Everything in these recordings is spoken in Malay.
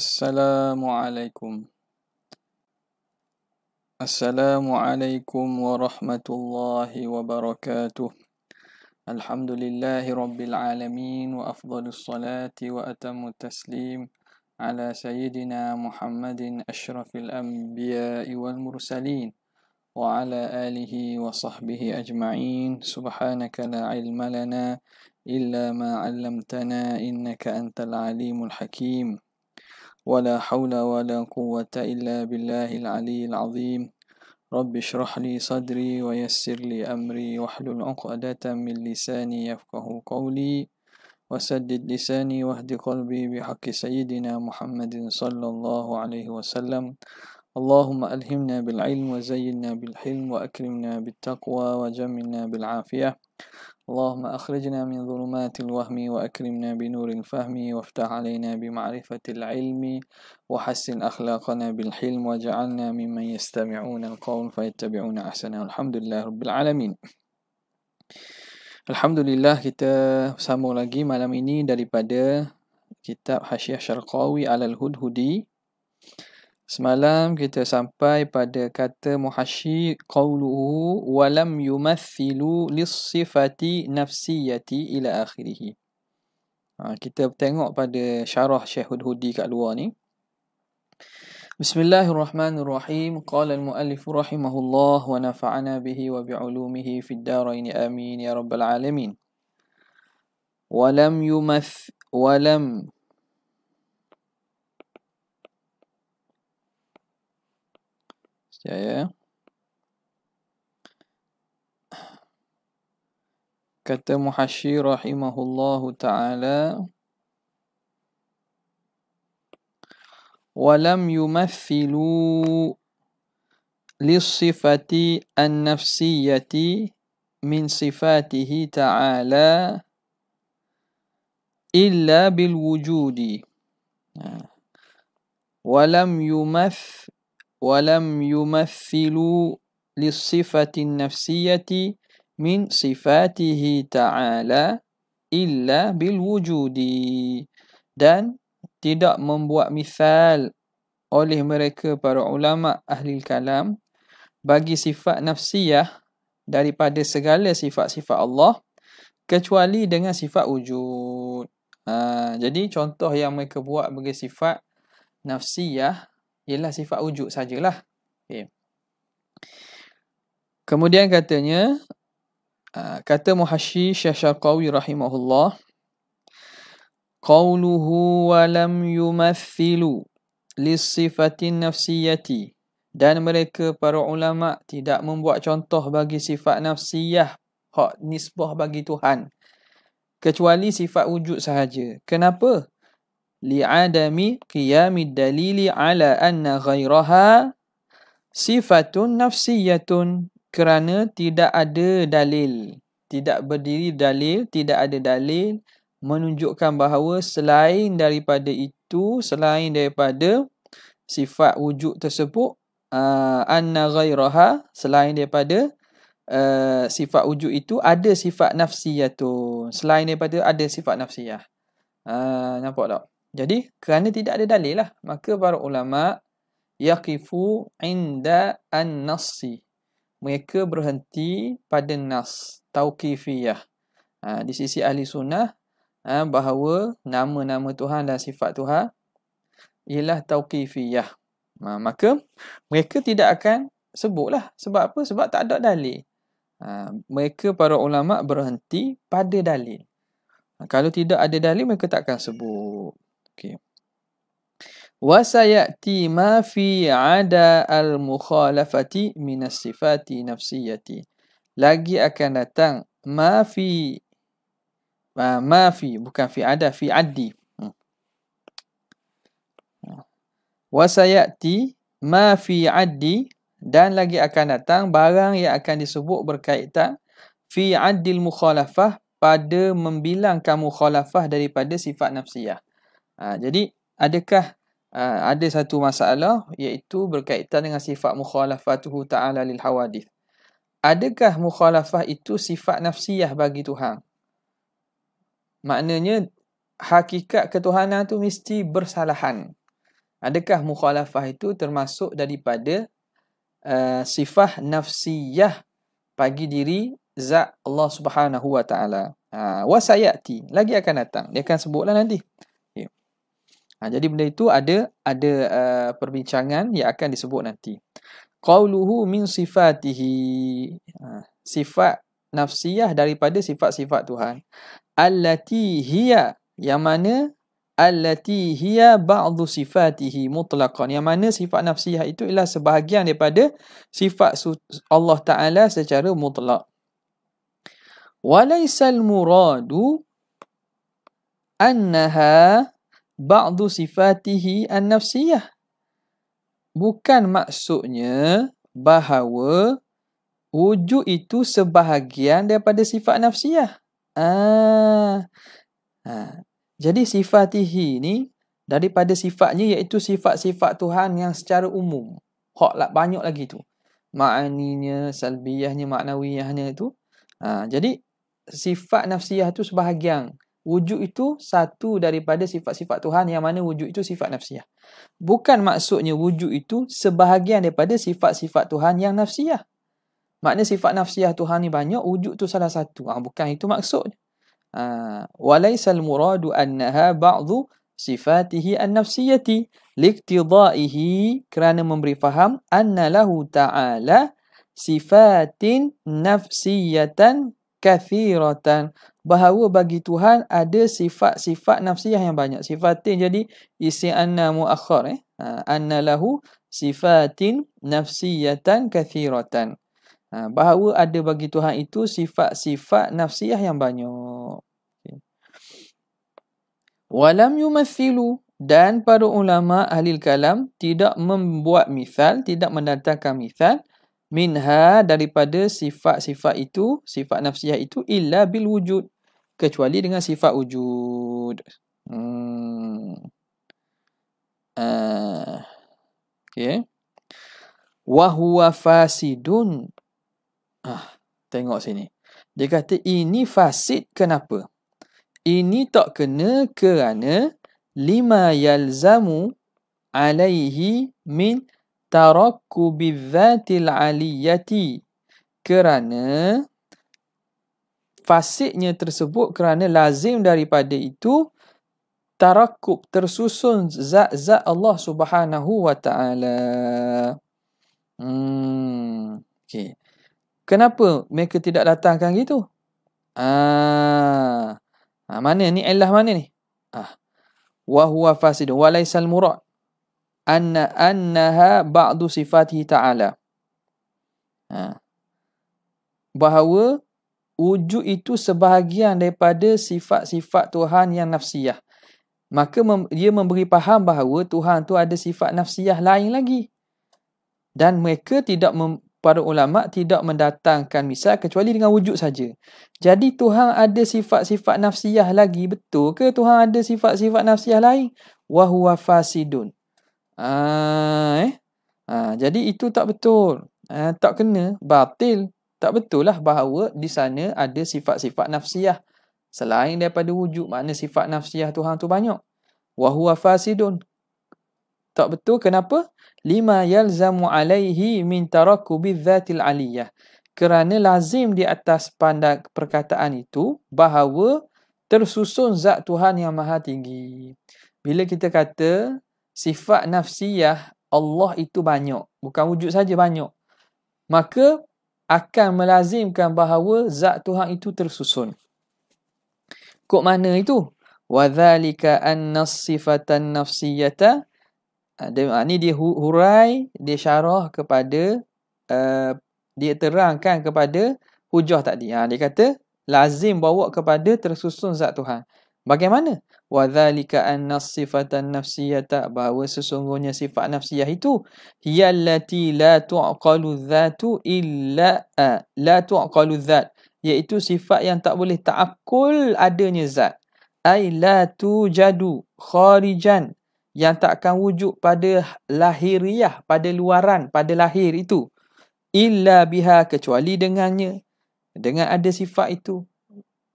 Assalamualaikum. Assalamualaikum warahmatullahi wabarakatuh. Alhamdulillahi rabbil alamin wa afdhalus salati wa atammu taslim ala sayyidina Muhammadin asyrafil anbiya'i wal mursalin wa ala alihi wa sahbihi ajma'in. Subhanaka la ilma lana illa ma 'allamtana innaka antal alimul hakim. ولا حول ولا قوة إلا بالله العلي العظيم. رب اشرح لي صدري ويسر لي أمري واحلل عقدة من لساني يفقه قولي وسدد لساني واهد قلبي بحق سيدنا محمد صلى الله عليه وسلم. اللهم ألهمنا بالعلم وزينا بالحلم وأكرمنا بالتقوى وجملنا بالعافية. اللهم أخرجنا من ظلمات الوهم وأكرمنا بنور الفهم وافتح علينا بمعرفة العلم وحسن أخلاقنا بالحلم وجعلنا ممن يستمعون القول فيتبعون أحسنه. الحمد لله رب العالمين. Alhamdulillah, kita sambung lagi malam ini daripada kitab Hasyiah Syarqawi Alal Hudhudi. Semalam kita sampai pada kata muhasyi qawluhu walam yumathilu lis-sifati nafsiyati ila akhirih. Kita tengok pada syarah Syekh Hudhudi kat luar ni. Bismillahirrahmanirrahim. Qala al-muallif rahimahullah wa nafa'ana bihi wa bi'ulumihi fid darain amin ya rabbal alamin. Walam Saya kata muhasyi rahimahullahu ta'ala walam yumathilu lis-sifati an-nafsiyati min sifatihi ta'ala illa bil wujudi. ولم يمثلوا للصفة النفسية من صفاته تعالى إلا بالوجود. Dan tidak membuat misal oleh mereka para ulama ahli kalam bagi sifat nafsiyah daripada segala sifat-sifat Allah kecuali dengan sifat wujud. Jadi contoh yang mereka buat bagi sifat nafsiyah ialah sifat wujud sajalah. Okay. Kemudian katanya, kata muhasyi Syekh Syarqawi rahimahullah, qawluhu wa lam yumathilu lis-sifatin nafsiyati, dan mereka para ulama tidak membuat contoh bagi sifat nafsiyah hak nisbah bagi Tuhan kecuali sifat wujud sahaja. Kenapa? Li'adami qiyamid dalili ala anna ghairaha sifatun nafsiyatun, kerana tidak ada dalil, tidak berdiri dalil, tidak ada dalil menunjukkan bahawa selain daripada itu, selain daripada sifat wujud tersebut, anna ghairaha, selain daripada sifat wujud itu ada sifat nafsiyatun, selain daripada ada sifat nafsiyah. Nampak tak? Jadi kerana tidak ada dalil lah, maka para ulama yaqifu inda an-nassi, mereka berhenti pada nas, tauqifiyah. Di sisi ahli sunnah, bahawa nama-nama Tuhan dan sifat Tuhan ialah tauqifiyah. Maka mereka tidak akan sebutlah. Sebab apa? Sebab tak ada dalil. Mereka para ulama berhenti pada dalil. Kalau tidak ada dalil, mereka tak akan sebut. Okay. Wa sayati ma fi ada al-mukhalafati min as-sifati nafsiyati. Lagi akan datang ma fi bukan fi ada, fi addi. Wa sayati ma fi addi, dan lagi akan datang barang yang akan disebut berkaitan fi addil mukhalafah, pada membilangkan mukhalafah daripada sifat nafsiyah. Jadi adakah ada satu masalah iaitu berkaitan dengan sifat mukhalafatuhu ta'ala lil hawadith. Adakah mukhalafah itu sifat nafsiyah bagi Tuhan? Maknanya hakikat ketuhanan tu mesti bersalahan. Adakah mukhalafah itu termasuk daripada sifat nafsiyah bagi diri zat Allah Subhanahu wa taala? Wasayati, lagi akan datang. Dia akan sebutlah nanti. Okay. Jadi benda itu ada perbincangan yang akan disebut nanti. Qauluhu min sifatihi, sifat nafsiyah daripada sifat-sifat Tuhan. Allati hiya, yang mana allati hiya ba'du sifatihi mutlaqan, yang mana sifat nafsiyah itu ialah sebahagian daripada sifat Allah Ta'ala secara mutlak. Walaysal muradu annaha ba'du sifatihi an-nafsiyah. Bukan maksudnya bahawa wujud itu sebahagian daripada sifat nafsiyah. Jadi sifatihi ni daripada sifatnya, iaitu sifat-sifat Tuhan yang secara umum. Banyak lagi tu. Ma'aninya, salbiyahnya, maknawiyahnya itu. Jadi sifat nafsiyah tu sebahagian. Wujud itu satu daripada sifat-sifat Tuhan, yang mana wujud itu sifat nafsiyah. Bukan maksudnya wujud itu sebahagian daripada sifat-sifat Tuhan yang nafsiyah. Makna sifat nafsiyah Tuhan ni banyak, wujud tu salah satu. Bukan itu maksudnya. Walaysal muradu annaha ba'du sifatihi an-nafsiyati liqtidaihi, kerana memberi faham anna lahu ta'ala sifatin nafsiyatan kathiratan, bahawa bagi Tuhan ada sifat-sifat nafsiyah yang banyak. Sifatin jadi isi anna muakhar, anna lahu sifatin nafsiyatan kathiratan, bahawa ada bagi Tuhan itu sifat-sifat nafsiyah yang banyak. Walam yumathilu, dan para ulama ahli kalam tidak membuat misal, tidak mendatangkan misal, minha, daripada sifat-sifat itu, sifat nafsiyah itu, illa bil wujud, kecuali dengan sifat wujud. Okay. Wa huwa fasidun. Tengok sini. Dia kata ini fasid, kenapa? Ini tak kena kerana lima yalzamu alaihi min tarakkubi dzatil aliyati, kerana fasidnya tersebut kerana lazim daripada itu tarakkub, tersusun zat-zat Allah Subhanahu wa taala. Okay. Kenapa mereka tidak datangkan gitu? Mana ni illah mana ni? Wa huwa fasidun wa laysal murad annaha ba'du sifatihi ta'ala. Bahawa wujud itu sebahagian daripada sifat-sifat Tuhan yang nafsiyah. Maka dia memberi faham bahawa Tuhan tu ada sifat nafsiyah lain lagi. Dan mereka para ulama tidak mendatangkan misal kecuali dengan wujud saja. Jadi Tuhan ada sifat-sifat nafsiyah lagi, betul ke Tuhan ada sifat-sifat nafsiyah lain? Wa huwa fasidun. Jadi itu tak betul. Tak kena, batil. Tak betul lah bahawa di sana ada sifat-sifat nafsiyah selain daripada wujud. Makna sifat nafsiyah Tuhan tu banyak. Wa huwa fasidun. Tak betul, kenapa? Lima yalzamu alaihi min tarakkubi dzatil aliyah, kerana lazim di atas pandang perkataan itu bahawa tersusun zat Tuhan yang maha tinggi. Bila kita kata sifat nafsiyah Allah itu banyak, bukan wujud saja banyak, maka akan melazimkan bahawa zat Tuhan itu tersusun. Kok mana itu? Wa dzalika anna sifatan nafsiyata. Ni dia hurai, dia syarah kepada, dia terangkan kepada hujah tadi. Dia kata lazim bawa kepada tersusun zat Tuhan. Bagaimana? Wa dzalika anna sifatan nafsiyata, bahawa sesungguhnya sifat nafsiyah itu hiyallati la tu'qalu dzatu illa la tu'qalu dzat, iaitu sifat yang tak boleh ta'akkul adanya zat. Ai la tujadu kharijan, yang tak akan wujud pada lahiriah, pada luaran, pada lahir itu. Illa biha, kecuali dengannya. Dengan ada sifat itu.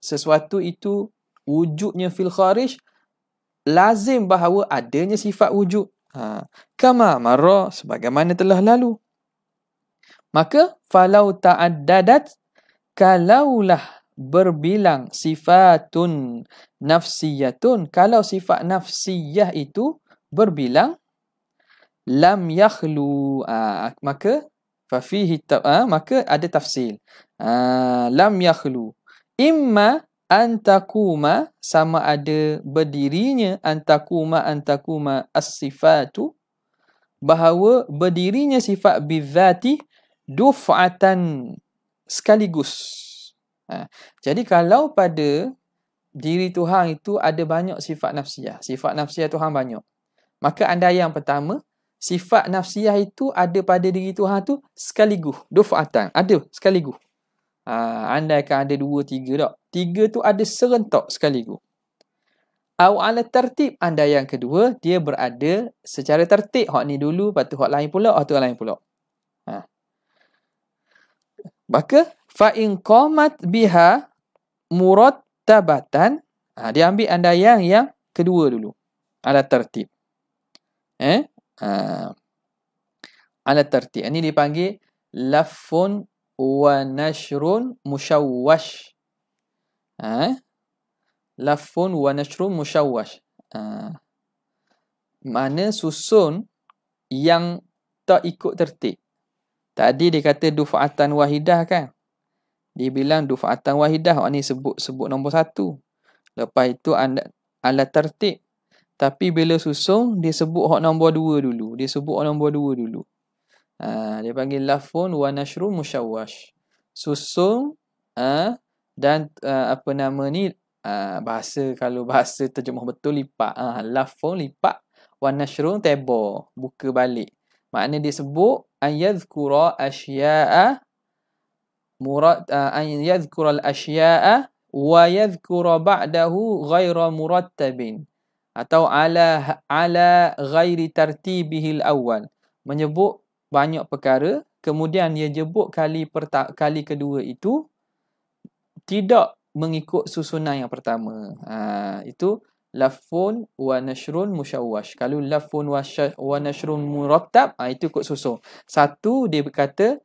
Sesuatu itu wujudnya fil kharij, lazim bahawa adanya sifat wujud. Kama marra, sebagaimana telah lalu. Maka falau ta'addadat, kalaulah berbilang sifatun nafsiyatun, kalau sifat nafsiyah itu berbilang, lam yakhlu, maka fafihi maka ada tafsil. Lam yakhlu, imma antakuma, sama ada berdirinya antakuma as-sifatu, bahawa berdirinya sifat bidzati duf'atan, sekaligus. Jadi kalau pada diri Tuhan itu ada banyak sifat nafsiyah. Sifat nafsiyah Tuhan banyak. Maka andaian yang pertama, sifat nafsiyah itu ada pada diri Tuhan tu sekaligus. Duf'atan, ada sekaligus. Andaikan ada 2, 3 tak. 3 tu ada serentak sekaligus. Au ala tertib, andaian yang kedua, dia berada secara tertib. Hak ni dulu, lepas tu hak lain pula, hak tu lain pula. Maka fa in qamat biha murattabatan, dia ambil andaian yang kedua dulu, ala tertib. Ala tertib ini dipanggil lafun wa nashrun musyawwash. Lafun wa nashrun musyawwash, mana susun yang tak ikut tertib. Tadi dia kata duf'atan wahidah kan. Dia bilang duf'atan wahidah. Orang ni sebut nombor 1. Lepas itu ala tertib. Tapi bila susun, dia sebut hak nombor 2 dulu. Dia panggil lafun wa nashrun musyawwash. Susun dan apa nama ni, kalau bahasa terjemah betul, lipat. Lafun lipat, wa nashrun teba, buka balik. Makna dia sebut an yadhkura asya'a an yadhkura al-asya'a wa yadhkura ba'dahu ghaira murattabin, atau ala ghairi tartibihil awal, menyebut banyak perkara, kemudian dia jebut kali kedua itu tidak mengikut susunan yang pertama. Itu lafun wa nashrun musyawwash. Kalau lafun wa nashrun murattab, itu ikut susun. Satu, dia berkata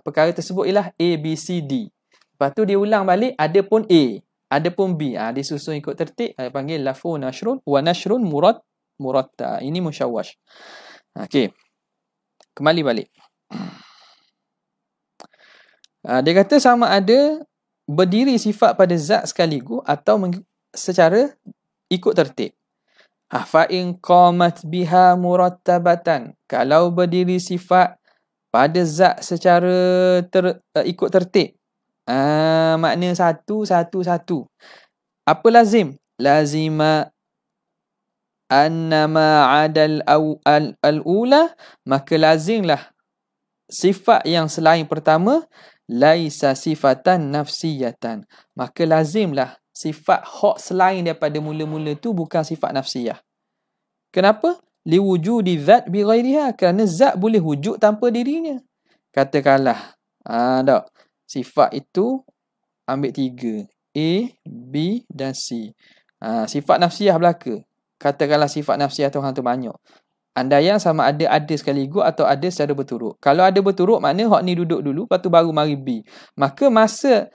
perkara tersebut ialah A, B, C, D. Lepas tu dia ulang balik, ada pun A, ada pun B. Dia susun ikut tertib, panggil lafun wa nashrun murattab. Ini musyawwash. Okey. Kembali balik. Dia kata sama ada berdiri sifat pada zat sekaligus atau secara ikut tertib. Fa in qamat biha murattabatan, kalau berdiri sifat pada zat secara ikut tertib, makna satu. Apa lazim? Lazima annama adal al-ula, maka lazimlah sifat yang selain pertama laisa sifatan nafsiyatan, maka lazimlah sifat hak selain daripada mula-mula tu bukan sifat nafsiyah. Kenapa? Liwujudi zat bi ghairiha, kerana zat boleh wujud tanpa dirinya. Katakanlah tak, sifat itu ambil 3, A, B dan C. Sifat nafsiyah belaka. Katakanlah sifat nafsiyah Tuhan tu banyak. Andaian sama ada sekaligus atau ada secara berturut. Kalau ada berturut, makna hak ni duduk dulu, lepas tu baru mari B. Maka masa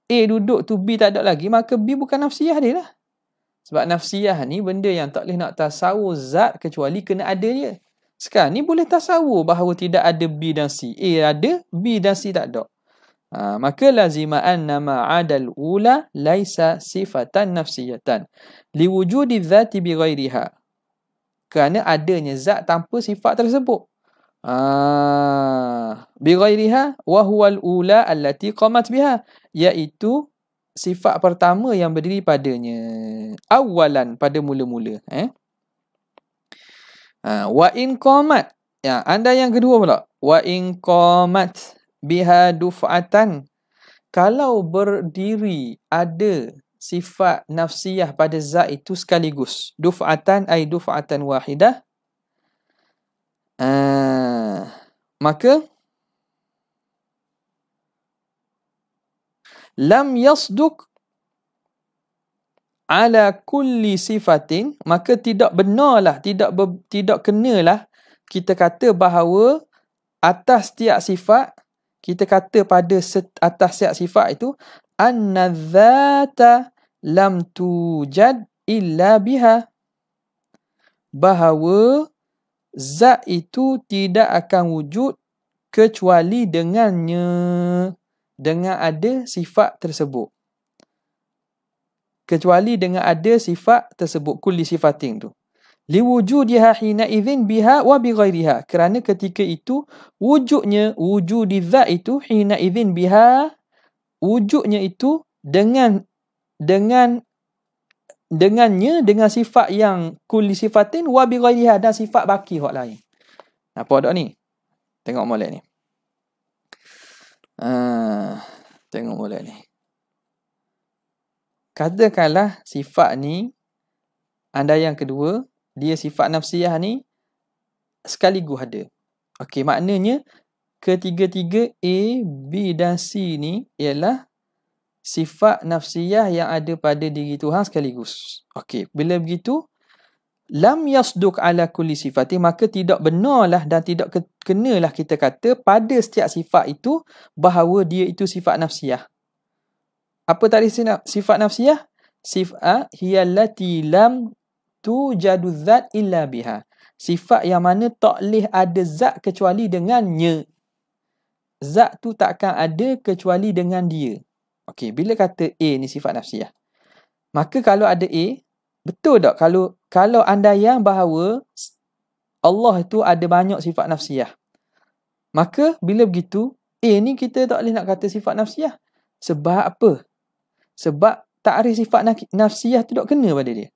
A duduk tu B tak ada lagi, maka B bukan nafsiyah dia lah. Sebab nafsiyah ni benda yang tak boleh nak tasawur zat kecuali kena ada dia. Sekarang ni boleh tasawur bahawa tidak ada B dan C. A ada, B dan C tak ada. Maka lazima annama adal ula laisa sifatan nafsiyatan liwujudi dzati bi ghairiha, kerana adanya zat tanpa sifat tersebut. Bi ghairiha wa huwa al-ula allati qamat biha, iaitu sifat pertama yang berdiri padanya. Awalan, pada mula-mula. Wa in qamat, anda yang kedua pula. Wa in qamat biha duf'atan, kalau berdiri ada sifat nafsiyah pada zat itu sekaligus. Duf'atan ay duf'atan wahidah. Maka lam yasduk ala kulli sifatin, maka tidak benarlah, tidak kenalah kita kata bahawa atas setiap sifat, kita kata pada atas setiap sifat itu anna dzata lam tujad illa biha, bahawa zat itu tidak akan wujud kecuali dengannya, dengan ada sifat tersebut. Kecuali dengan ada sifat tersebut, kulli sifatin tu. Liwujudiha hina idzin biha wa bighairiha, kerana ketika itu wujudnya, wujudi zat itu hina idzin biha, wujudnya itu dengannya, dengan sifat yang kulli sifatin wa bighairiha, dan sifat baki hak lain. Apa dak ni? Tengok molek ni. Tengok molek ni. Katakanlah sifat ni, andaian kedua, dia sifat nafsiyah ni sekaligus ada. Okey, maknanya ketiga-tiga A, B dan C ni ialah sifat nafsiyah yang ada pada diri Tuhan sekaligus. Okey, bila begitu, lam yasduq ala kulli sifati, maka tidak benarlah dan tidak kenalah kita kata pada setiap sifat itu bahawa dia itu sifat nafsiyah. Apa tadi sifat nafsiyah? Sifat hiyallati lam tujadu zat illa biha. Sifat yang mana tak boleh ada zat kecuali dengannya. Zat tu takkan ada kecuali dengan dia. Okey, bila kata A ni sifat nafsiyah, maka kalau ada A, betul tak kalau andaian bahawa Allah itu ada banyak sifat nafsiyah, maka bila begitu A ni kita tak boleh nak kata sifat nafsiyah. Sebab apa? Sebab takrif sifat nafsiyah tu tak kena pada dia.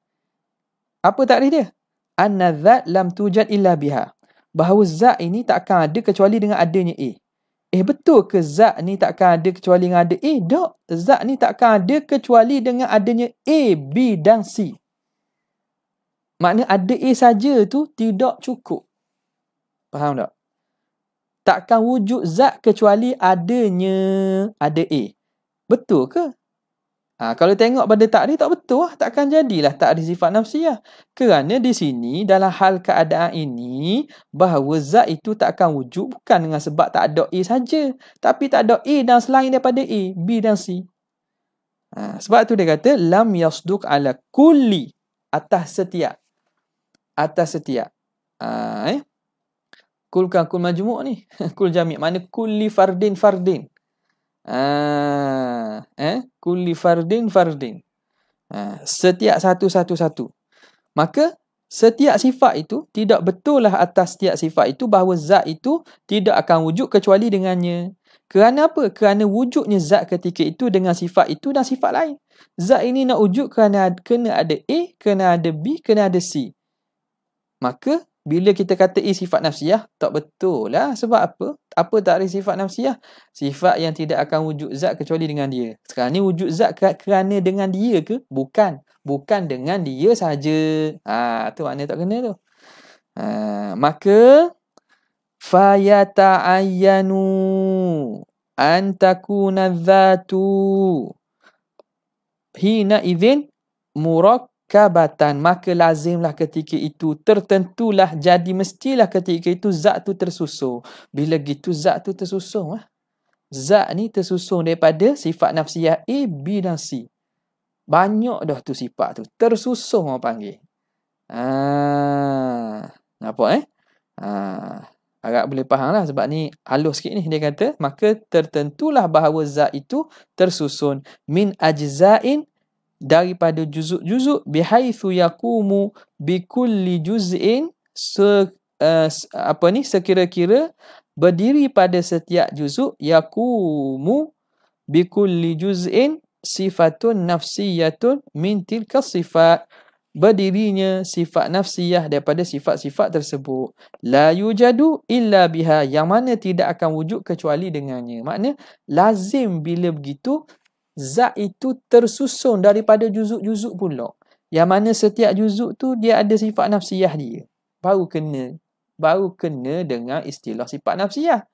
Apa takrif dia? Anna zat lam tujad illa biha, bahawa zat ini takkan ada kecuali dengan adanya A. Betul ke zat ni takkan ada kecuali dengan ada A? Tak. Zat ni takkan ada kecuali dengan adanya A, B dan C. Makna ada A saja tu tidak cukup. Faham tak? Takkan wujud zat kecuali ada A. Betul ke? Kalau tengok pada takrif tak betul lah. Takkan jadilah takrif sifat nafsiyah. Kerana di sini dalam hal keadaan ini bahawa zat itu takkan wujud bukan dengan sebab tak ada A saja, tapi tak ada A dan selain daripada A, B dan C. Sebab tu dia kata lam yasduq ala kulli, atas setiap. Kul kan kul majmu' ni. Kul jami', mana kulli fardin. Kulli fardin. Setiap satu. Maka setiap sifat itu tidak betul lah atas setiap sifat itu bahawa zat itu tidak akan wujud kecuali dengannya. Kerana apa? Kerana wujudnya zat ketika itu dengan sifat itu dan sifat lain. Zat ini nak wujud kerana kena ada A, kena ada B, kena ada C. Maka bila kita kata sifat nafsiyah, tak betul lah. Sebab apa? Apa takrif sifat nafsiyah? Sifat yang tidak akan wujud zat kecuali dengan dia. Sekarang ni wujud zat kerana dengan dia ke? Bukan. Bukan dengan dia saja. Tu makna tak kena tu. Maka fayata'ayyanu an takuna dhatu hina idzin kabatan, maka lazimlah ketika itu, tertentulah, jadi mestilah ketika itu zat tu tersusun. Bila gitu zat tu tersusun lah. Zat ni tersusun daripada sifat nafsiyah A, B dan C. Banyak dah tu sifat tu. Tersusun orang panggil. Nampak agak boleh faham lah sebab ni halus sikit ni. Dia kata, maka tertentulah bahawa zat itu tersusun min ajza'in, daripada juzuk-juzuk, bihaitsu yaqumu bikulli juz'in, sekira-kira berdiri pada setiap juzuk, yaqumu bikulli juz'in sifatun nafsiyatun min tilka sifat, berdirinya sifat nafsiyah daripada sifat-sifat tersebut, la yujadu illa biha, yang mana tidak akan wujud kecuali dengannya. Makna lazim bila begitu zat itu tersusun daripada juzuk-juzuk pula, yang mana setiap juzuk tu dia ada sifat nafsiyah dia. Baru kena dengan istilah sifat nafsiyah.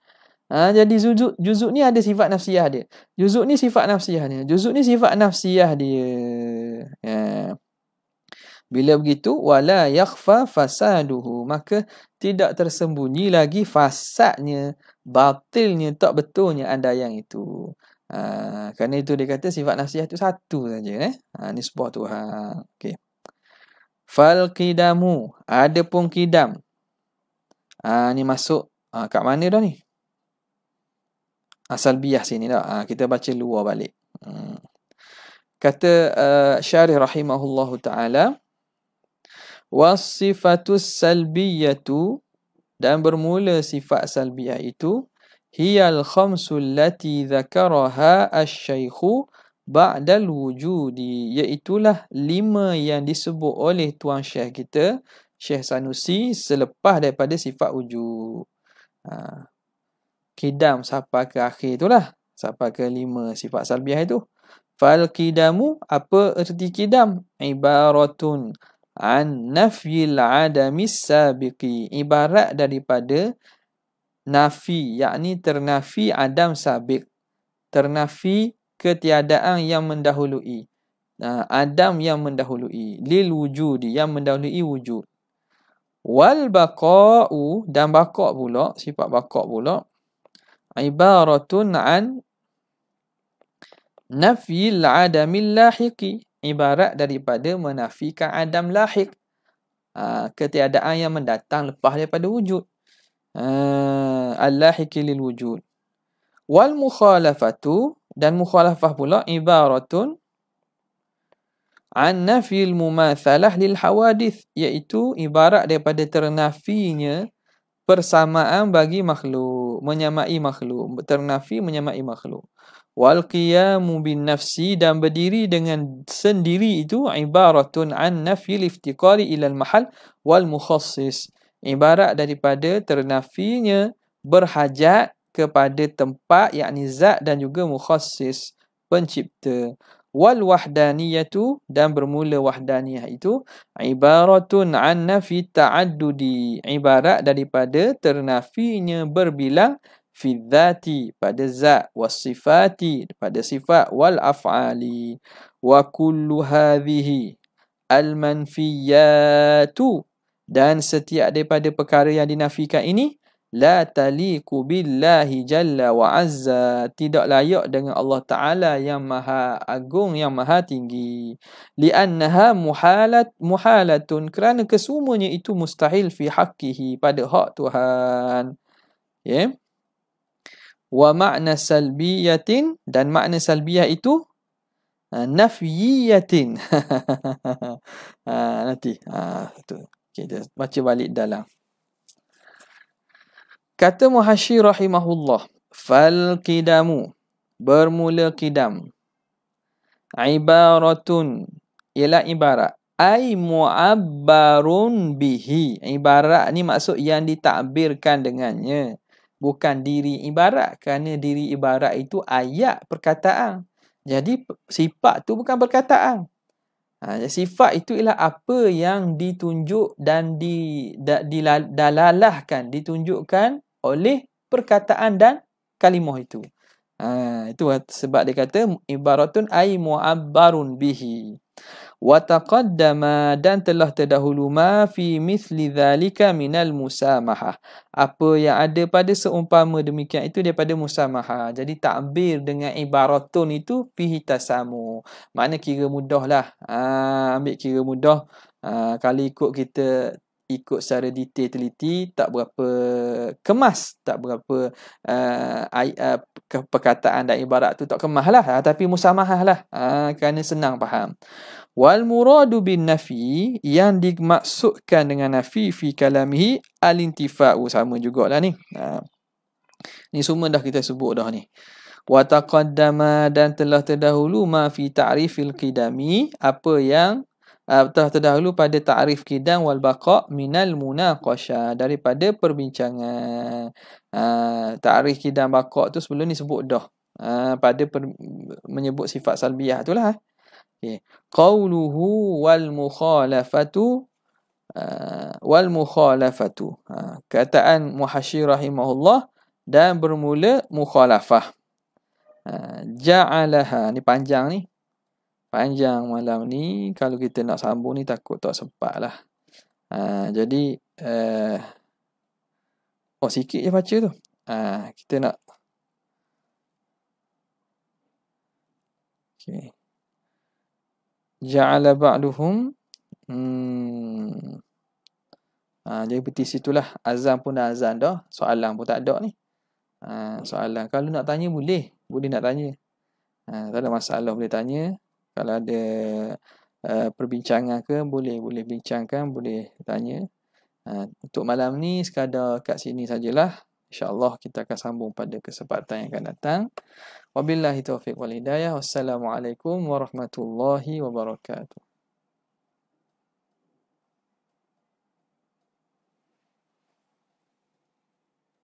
Jadi juzuk ni ada sifat nafsiyah dia. Juzuk ni sifat nafsiyah dia. Juzuk ni sifat nafsiyah dia. Ya. Bila begitu wala yakhfa fasaduhu, maka tidak tersembunyi lagi fasadnya, batilnya, tak betulnya andaian itu. Kerana itu dia kata sifat nafsiyah itu satu saja nisbah Tuhan. Okey. Fal qidamu, adapun qidam. Ni masuk kat mana dah ni? Salbiyah sini dah. Kita baca luar balik. Kata Syarih rahimahullahu ta'ala, wasifatus salbiyatu, dan bermula sifat salbiyah itu, hiyal khamsul lati dzakaraha asy-syaikhu ba'dal wujudi, iaitulah 5 yang disebut oleh tuan syekh kita, Syekh Sanusi, selepas daripada sifat wujud. Qidam sampai ke akhir itulah, sampai ke 5 sifat salbiyah itu. Fal qidamu, apa erti qidam? Ibaratun an nafyil adamis sabiqi, ibarat daripada nafi, yakni ternafi adam sabiq, ternafi ketiadaan yang mendahului, adam yang mendahului, lil wujudi, yang mendahului wujud. Wal baqa'u, dan baqa' pula, sifat baqa' pula, ibaratun an nafyil adamil lahiqi, ibarat daripada menafikan adam lahiq, ketiadaan yang mendatang lepas daripada wujud, al-lahiqi lil wujud. Wal mukhalafatu, dan mukhalafah pula, ibaratun an nafyil mumathalah lil hawadith, iaitu ibarat daripada ternafinya persamaan bagi makhluk, menyamai makhluk, ternafi menyamai makhluk. Wal qiyamu bin nafsi, dan berdiri dengan sendiri itu, ibaratun an nafyil iftiqari ilal mahal wal mukhassis, ibarat daripada ternafinya berhajat kepada tempat, yakni zat, dan juga mukhassis, pencipta. Wal wahdaniyatu, dan bermula wahdaniyah itu, ibaratun an nafi ta'addudi, ibarat daripada ternafinya berbilang, fi dzati, pada zat, was sifati, pada sifat, wal af'ali. Wa kullu hadhihi al manfiyatu, dan setiap daripada perkara yang dinafikan ini, la taliqu billahi jalla wa azza, tidak layak dengan Allah Ta'ala yang maha agung, yang maha tinggi. Li'annaha muhalatun, kerana kesemuanya itu mustahil fi haqqihi, pada hak Tuhan. Ya. Wa ma'na salbiyatin, dan makna salbiyah itu nafyiyatin. Nanti kita baca balik dalam. Kata Muhashir rahimahullah, fal qidamu, bermula qidam, ibaratun, ialah ibarat, ay mu'abbarun bihi, ibarat ni maksud yang ditakbirkan dengannya, bukan diri ibarat, kerana diri ibarat itu ayat perkataan. Jadi sifat tu bukan perkataan. Sifat itu ialah apa yang ditunjuk dan didalalahkan, ditunjukkan oleh perkataan dan kalimah itu. Itu sebab dia kata ibaratun ay mu'abbarun bihi. Wa taqaddama, dan telah terdahulu, ma fi mithli dhalika minal musamahah, apa yang ada pada seumpama demikian itu daripada musamahah. Jadi takbir dengan ibaratun itu fihi tasamu, makna kira mudah lah. Ambil kira mudah. Kalau kita ikut secara detail teliti, tak berapa kemas, tak berapa perkataan dan ibarat tu tak kemas lah, tapi musamahah lah, kerana senang faham. Wal muradu bin nafi, yang dimaksudkan dengan nafi fi kalamihi al-intifa'u, sama jugalah ni. Ni semua dah kita sebut dah ni. Wa taqaddama, dan telah terdahulu, ma fi ta'rifil qidami, apa yang telah terdahulu pada ta'rif qidam wal baqa' minal munaqasha, daripada perbincangan. Ta'rif qidam baqa' tu sebelum ni sebut dah, pada menyebut sifat salbiyah itulah. Qauluhu wal mukhalafatu, kataan Muhashir rahimahullah, dan bermula mukhalafah. Ja'alaha, ni panjang ni. Panjang malam ni. Kalau kita nak sambung ni takut tak sempat lah. Jadi sikit je baca tu. Kita nak okay. Ja'ala ba'duhum jadi berarti situlah. Azan pun dah azan dah. Soalan pun tak ada ni. Soalan kalau nak tanya boleh nak tanya. Tak ada masalah, boleh tanya. Kalau ada perbincangan ke boleh bincangkan, boleh tanya. Untuk malam ni sekadar kat sini sajalah. InsyaAllah kita akan sambung pada kesempatan yang akan datang. Wabillahi taufiq wal hidayah. Wassalamualaikum warahmatullahi wabarakatuh.